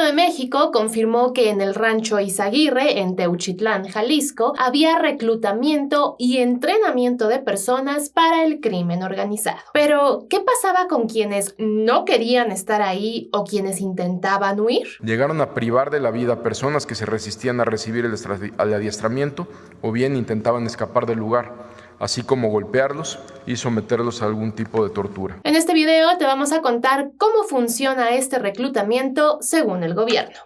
de México confirmó que en el rancho Izaguirre, en Teuchitlán, Jalisco, había reclutamiento y entrenamiento de personas para el crimen organizado. Pero, ¿qué pasaba con quienes no querían estar ahí o quienes intentaban huir? Llegaron a privar de la vida a personas que se resistían a recibir el adiestramiento o bien intentaban escapar del lugar, así como golpearlos y someterlos a algún tipo de tortura. En este video te vamos a contar cómo funciona este reclutamiento según el gobierno.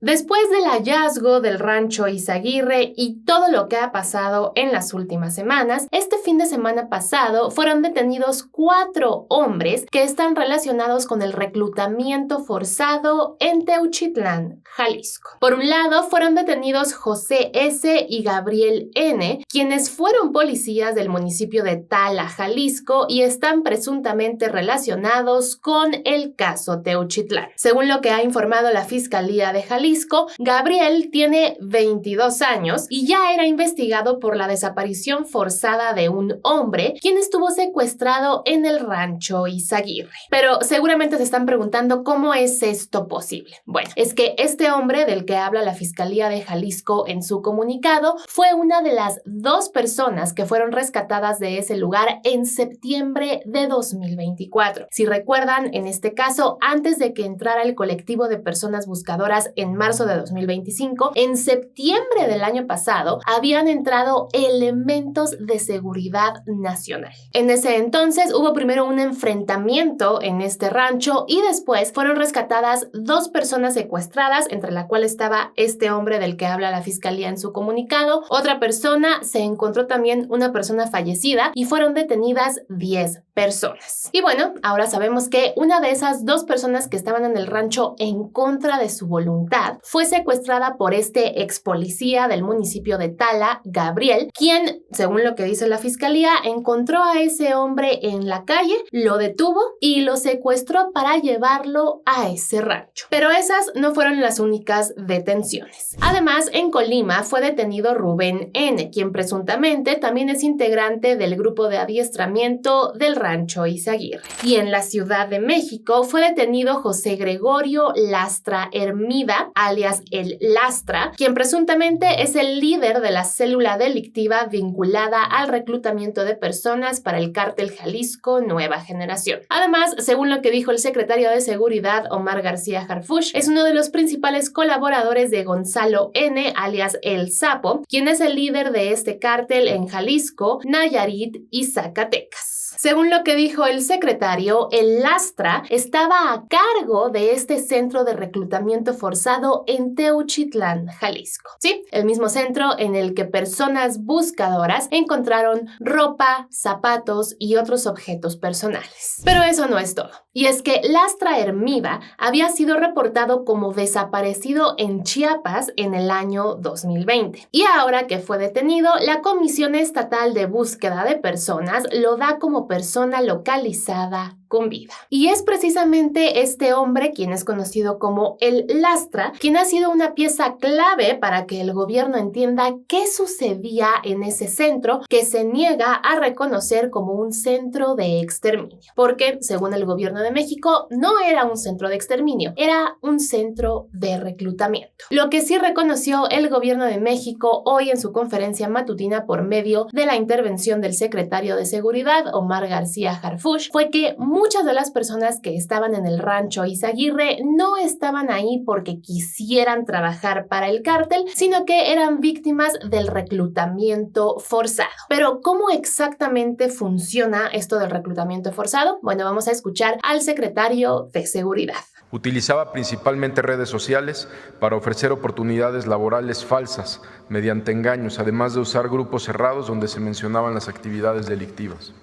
Después del hallazgo del rancho Izaguirre y todo lo que ha pasado en las últimas semanas, este fin de semana pasado fueron detenidos 4 hombres que están relacionados con el reclutamiento forzado en Teuchitlán, Jalisco. Por un lado, fueron detenidos José S. y Gabriel N., quienes fueron policías del municipio de Tala, Jalisco, y están presuntamente relacionados con el caso Teuchitlán. Según lo que ha informado la Fiscalía de Jalisco, Gabriel tiene 22 años y ya era investigado por la desaparición forzada de un hombre quien estuvo secuestrado en el rancho Izaguirre. Pero seguramente se están preguntando cómo es esto posible. Bueno, es que este hombre del que habla la Fiscalía de Jalisco en su comunicado fue una de las 2 personas que fueron rescatadas de ese lugar en septiembre de 2024. Si recuerdan, en este caso, antes de que entrara el colectivo de personas buscadoras en marzo de 2025, en septiembre del año pasado habían entrado elementos de seguridad nacional. En ese entonces hubo primero un enfrentamiento en este rancho y después fueron rescatadas 2 personas secuestradas, entre la cual estaba este hombre del que habla la Fiscalía en su comunicado. Otra persona, se encontró también una persona fallecida y fueron detenidas 10 personas. Y bueno, ahora sabemos que una de esas 2 personas que estaban en el rancho en contra de su voluntad fue secuestrada por este ex policía del municipio de Tala, Gabriel, quien, según lo que dice la Fiscalía, encontró a ese hombre en la calle, lo detuvo y lo secuestró para llevarlo a ese rancho. Pero esas no fueron las únicas detenciones. Además, en Colima fue detenido Rubén N., quien presuntamente también es integrante del grupo de adiestramiento del rancho Izaguirre. Y en la Ciudad de México fue detenido José Gregorio Lastra Hermida, alias el Lastra, quien presuntamente es el líder de la célula delictiva vinculada al reclutamiento de personas para el cártel Jalisco Nueva Generación. Además, según lo que dijo el secretario de Seguridad, Omar García Harfuch, es uno de los principales colaboradores de Gonzalo N., alias El Sapo, quien es el líder de este cártel en Jalisco, Nayarit y Zacatecas. Según lo que dijo el secretario, el Lastra estaba a cargo de este centro de reclutamiento forzado en Teuchitlán, Jalisco. Sí, el mismo centro en el que personas buscadoras encontraron ropa, zapatos y otros objetos personales. Pero eso no es todo. Y es que Lastra Hermida había sido reportado como desaparecido en Chiapas en el año 2020. Y ahora que fue detenido, la Comisión Estatal de Búsqueda de Personas lo da como persona localizada con vida. Y es precisamente este hombre, quien es conocido como el Lastra, quien ha sido una pieza clave para que el gobierno entienda qué sucedía en ese centro que se niega a reconocer como un centro de exterminio. Porque, según el gobierno de México, no era un centro de exterminio, era un centro de reclutamiento. Lo que sí reconoció el gobierno de México hoy en su conferencia matutina por medio de la intervención del secretario de Seguridad, Omar García Harfuch, fue que muchas de las personas que estaban en el rancho Izaguirre no estaban ahí porque quisieran trabajar para el cártel, sino que eran víctimas del reclutamiento forzado. Pero, ¿cómo exactamente funciona esto del reclutamiento forzado? Bueno, vamos a escuchar al secretario de Seguridad. Utilizaba principalmente redes sociales para ofrecer oportunidades laborales falsas mediante engaños, además de usar grupos cerrados donde se mencionaban las actividades delictivas.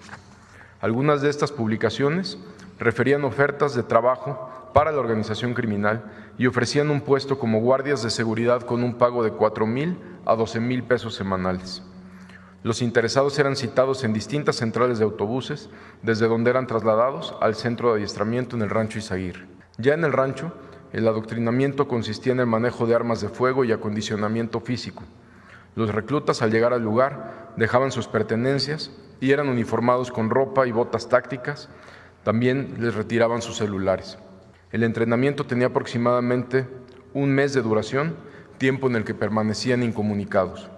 Algunas de estas publicaciones referían ofertas de trabajo para la organización criminal y ofrecían un puesto como guardias de seguridad con un pago de 4,000 a 12,000 pesos semanales. Los interesados eran citados en distintas centrales de autobuses, desde donde eran trasladados al centro de adiestramiento en el rancho Izaguirre. Ya en el rancho, el adoctrinamiento consistía en el manejo de armas de fuego y acondicionamiento físico. Los reclutas, al llegar al lugar, dejaban sus pertenencias y eran uniformados con ropa y botas tácticas, También les retiraban sus celulares. El entrenamiento tenía aproximadamente un mes de duración, tiempo en el que permanecían incomunicados.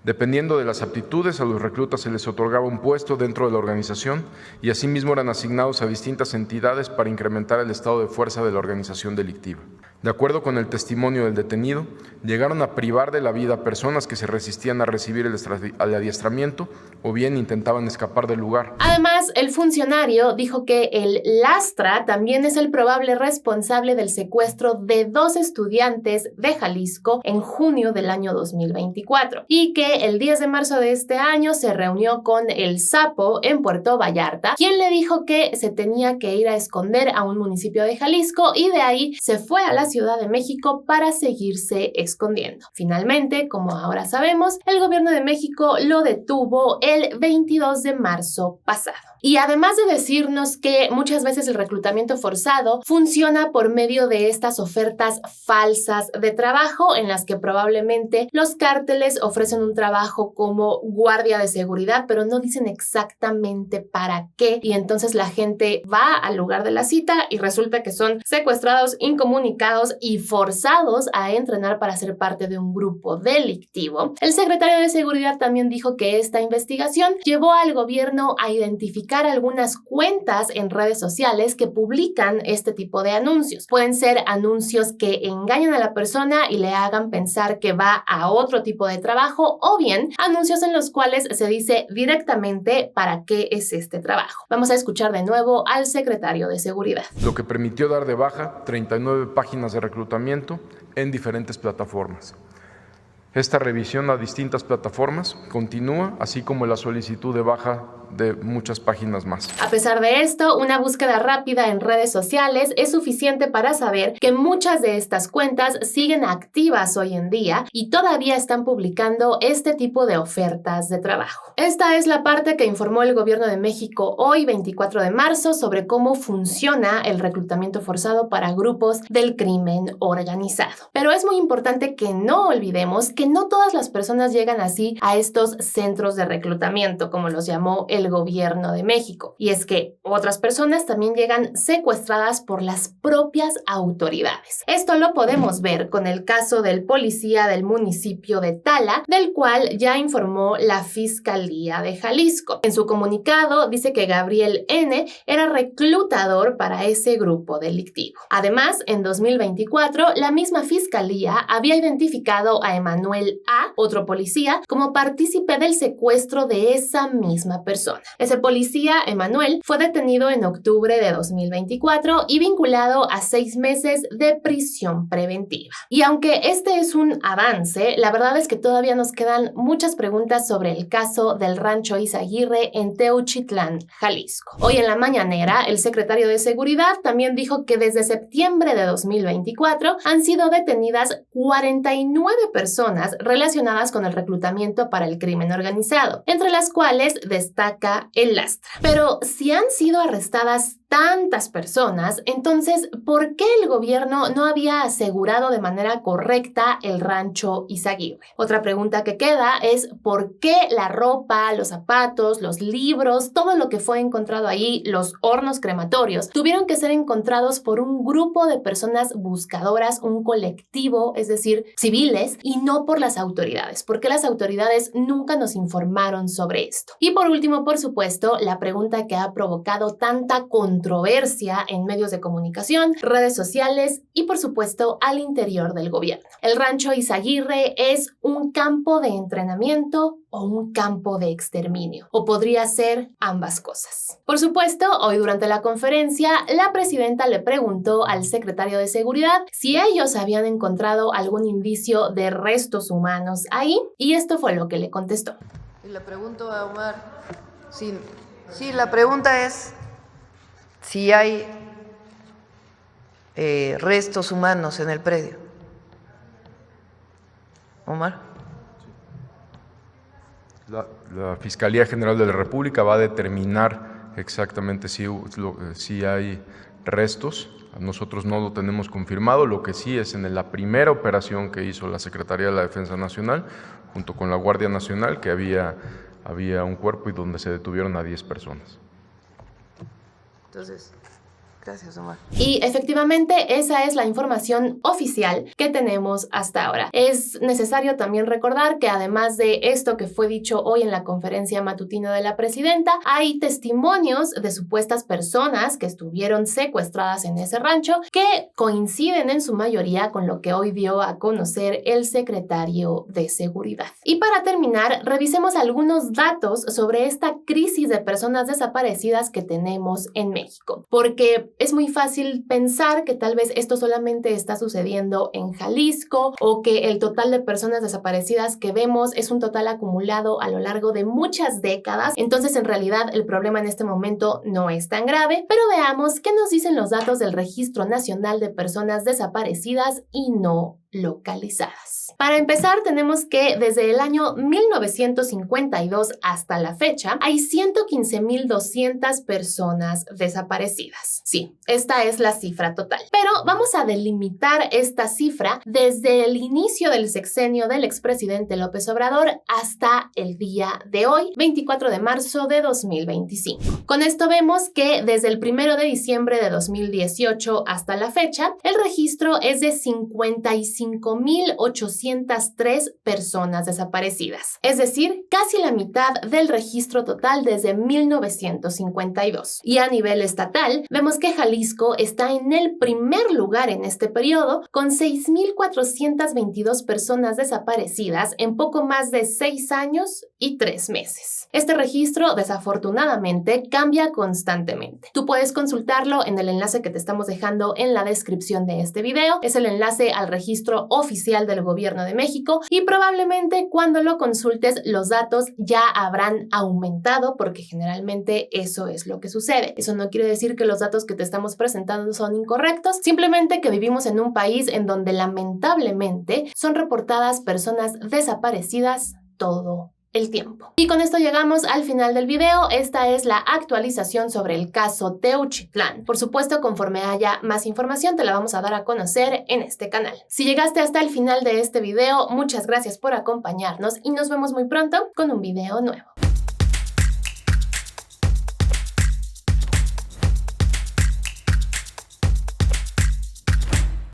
Dependiendo de las aptitudes, a los reclutas se les otorgaba un puesto dentro de la organización y asimismo eran asignados a distintas entidades para incrementar el estado de fuerza de la organización delictiva. De acuerdo con el testimonio del detenido, llegaron a privar de la vida a personas que se resistían a recibir el adiestramiento o bien intentaban escapar del lugar. Además, el funcionario dijo que el lastra también es el probable responsable del secuestro de 2 estudiantes de Jalisco en junio del año 2024 y que el 10 de marzo de este año se reunió con el Sapo en Puerto Vallarta, quien le dijo que se tenía que ir a esconder a un municipio de Jalisco y de ahí se fue a la Ciudad de México para seguirse escondiendo. Finalmente, como ahora sabemos, el gobierno de México lo detuvo el 22 de marzo pasado. Y además de decirnos que muchas veces el reclutamiento forzado funciona por medio de estas ofertas falsas de trabajo en las que probablemente los cárteles ofrecen un trabajo como guardia de seguridad, pero no dicen exactamente para qué y entonces la gente va al lugar de la cita y resulta que son secuestrados, incomunicados y forzados a entrenar para ser parte de un grupo delictivo. El secretario de Seguridad también dijo que esta investigación llevó al gobierno a identificar algunas cuentas en redes sociales que publican este tipo de anuncios. Pueden ser anuncios que engañan a la persona y le hagan pensar que va a otro tipo de trabajo o bien anuncios en los cuales se dice directamente para qué es este trabajo. Vamos a escuchar de nuevo al secretario de Seguridad. Lo que permitió dar de baja 39 páginas de reclutamiento en diferentes plataformas. Esta revisión a distintas plataformas continúa, así como la solicitud de baja de muchas páginas más. A pesar de esto, una búsqueda rápida en redes sociales es suficiente para saber que muchas de estas cuentas siguen activas hoy en día y todavía están publicando este tipo de ofertas de trabajo. Esta es la parte que informó el gobierno de México hoy, 24 de marzo, sobre cómo funciona el reclutamiento forzado para grupos del crimen organizado. Pero es muy importante que no olvidemos que no todas las personas llegan así a estos centros de reclutamiento, como los llamó el gobierno de México. Y es que otras personas también llegan secuestradas por las propias autoridades. Esto lo podemos ver con el caso del policía del municipio de Tala, del cual ya informó la Fiscalía de Jalisco. En su comunicado dice que Gabriel N. era reclutador para ese grupo delictivo. Además, en 2024, la misma Fiscalía había identificado a Emanuel A., otro policía, como partícipe del secuestro de esa misma persona. Ese policía, Emanuel, fue detenido en octubre de 2024 y vinculado a 6 meses de prisión preventiva. Y aunque este es un avance, la verdad es que todavía nos quedan muchas preguntas sobre el caso del Rancho Izaguirre en Teuchitlán, Jalisco. Hoy en la mañanera, el secretario de Seguridad también dijo que desde septiembre de 2024 han sido detenidas 49 personas relacionadas con el reclutamiento para el crimen organizado, entre las cuales destaca el lastra. Pero si han sido arrestadas tantas personas, entonces, ¿por qué el gobierno no había asegurado de manera correcta el Rancho Izaguirre? Otra pregunta que queda es ¿por qué la ropa, los zapatos, los libros, todo lo que fue encontrado ahí, los hornos crematorios, tuvieron que ser encontrados por un grupo de personas buscadoras, un colectivo, es decir, civiles, y no por las autoridades? ¿Por qué las autoridades nunca nos informaron sobre esto? Y por último, por supuesto, la pregunta que ha provocado tanta controversia en medios de comunicación, redes sociales y, por supuesto, al interior del gobierno. ¿El Rancho Izaguirre es un campo de entrenamiento o un campo de exterminio? ¿O podría ser ambas cosas? Por supuesto, hoy durante la conferencia, la presidenta le preguntó al secretario de Seguridad si ellos habían encontrado algún indicio de restos humanos ahí, y esto fue lo que le contestó. Y le pregunto a Omar, sí, la pregunta es si hay restos humanos en el predio. Omar. La Fiscalía General de la República va a determinar exactamente si hay restos. Nosotros no lo tenemos confirmado. Lo que sí es en la primera operación que hizo la Secretaría de la Defensa Nacional, junto con la Guardia Nacional, que había un cuerpo y donde se detuvieron a 10 personas. Entonces, gracias, Omar. Y efectivamente esa es la información oficial que tenemos hasta ahora. Es necesario también recordar que además de esto que fue dicho hoy en la conferencia matutina de la presidenta, hay testimonios de supuestas personas que estuvieron secuestradas en ese rancho que coinciden en su mayoría con lo que hoy dio a conocer el secretario de Seguridad. Y para terminar, revisemos algunos datos sobre esta crisis de personas desaparecidas que tenemos en México, porque es muy fácil pensar que tal vez esto solamente está sucediendo en Jalisco o que el total de personas desaparecidas que vemos es un total acumulado a lo largo de muchas décadas. Entonces, en realidad, el problema en este momento no es tan grave, pero veamos qué nos dicen los datos del Registro Nacional de Personas Desaparecidas y No Localizadas. Para empezar, tenemos que desde el año 1952 hasta la fecha hay 115.200 personas desaparecidas. Sí, esta es la cifra total. Pero vamos a delimitar esta cifra desde el inicio del sexenio del expresidente López Obrador hasta el día de hoy, 24 de marzo de 2025. Con esto vemos que desde el 1 de diciembre de 2018 hasta la fecha, el registro es de 55.803 personas desaparecidas, es decir, casi la mitad del registro total desde 1952. Y a nivel estatal, vemos que Jalisco está en el primer lugar en este periodo, con 6.422 personas desaparecidas en poco más de 6 años y 3 meses. Este registro, desafortunadamente, cambia constantemente. Tú puedes consultarlo en el enlace que te estamos dejando en la descripción de este video. Es el enlace al registro oficial del Gobierno de México y probablemente cuando lo consultes los datos ya habrán aumentado porque generalmente eso es lo que sucede. Eso no quiere decir que los datos que te estamos presentando son incorrectos, simplemente que vivimos en un país en donde lamentablemente son reportadas personas desaparecidas todo el tiempo. Y con esto llegamos al final del video. Esta es la actualización sobre el caso Teuchitlán. Por supuesto, conforme haya más información, te la vamos a dar a conocer en este canal. Si llegaste hasta el final de este video, muchas gracias por acompañarnos y nos vemos muy pronto con un video nuevo.